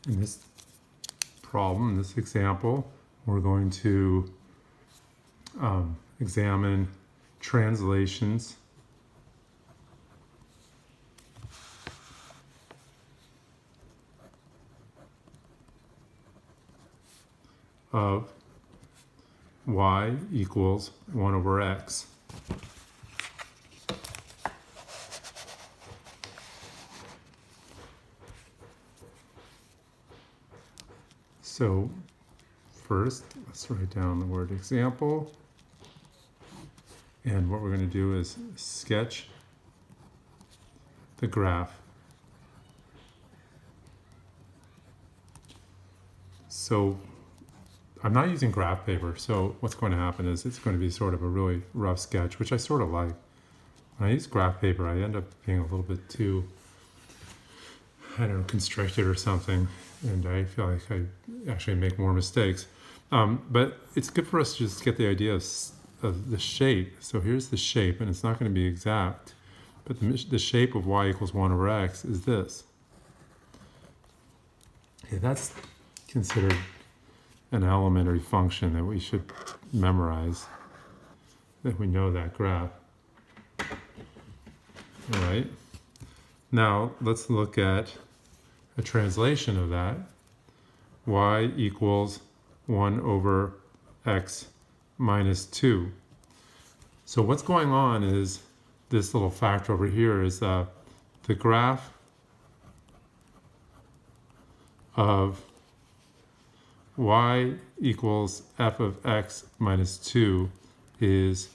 In this problem, in this example, we're going to examine translations of y equals 1 over x. So first, let's write down the word example. And what we're going to do is sketch the graph. So I'm not using graph paper, so what's going to happen is it's going to be sort of a really rough sketch, which I sort of like. When I use graph paper, I end up being a little bit too, I don't know, constricted or something, and I feel like I actually make more mistakes. But it's good for us to just get the idea of the shape. So here's the shape, and it's not going to be exact, but the shape of y equals 1 over x is this. Okay, that's considered an elementary function that we should memorize, that we know that graph. All right. Now let's look at a translation of that. Y equals 1 over x minus 2. So what's going on is this little factor over here is the graph of y equals f of x minus 2 is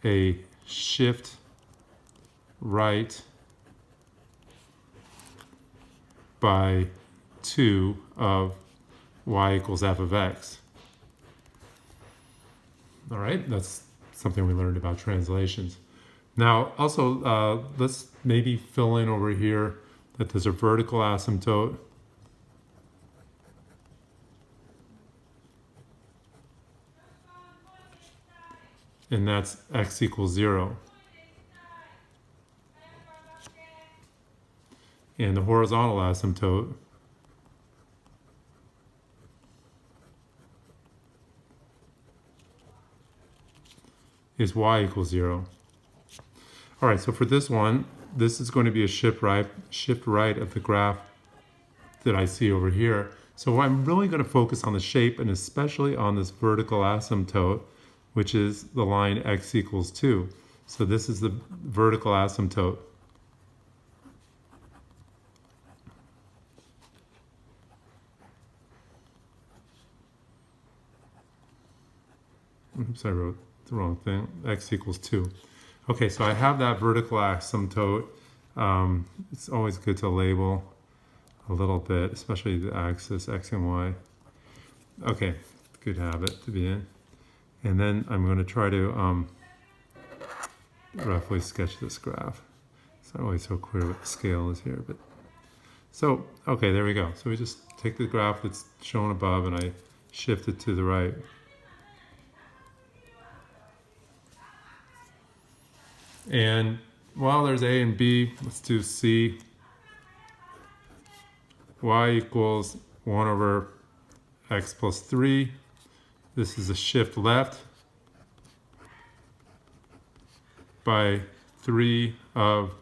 a shift right by 2 of y equals f of x. All right, that's something we learned about translations. Now, also, let's maybe fill in over here that there's a vertical asymptote and that's x equals 0. And the horizontal asymptote is y equals 0. All right, so for this one, this is going to be a shift right of the graph that I see over here. So I'm really going to focus on the shape and especially on this vertical asymptote, which is the line x equals 2. So this is the vertical asymptote. Oops, I wrote the wrong thing. X equals 2. Okay, so I have that vertical asymptote. It's always good to label a little bit, especially the axis, x and y. Okay, good habit to be in. And then I'm going to try to roughly sketch this graph. It's not always so clear what the scale is here, but so, okay, there we go. So we just take the graph that's shown above and I shift it to the right. And while there's A and B, let's do C. Y equals 1 over x plus 3. This is a shift left by 3 of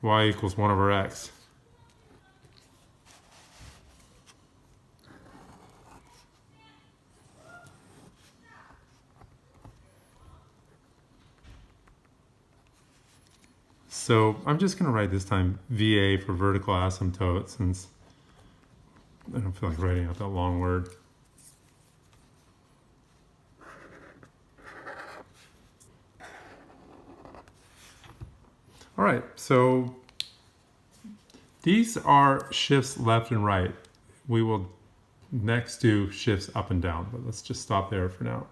y equals 1 over x. So I'm just going to write this time VA for vertical asymptote since I don't feel like writing out that long word. All right, so these are shifts left and right. We will next do shifts up and down, but let's just stop there for now.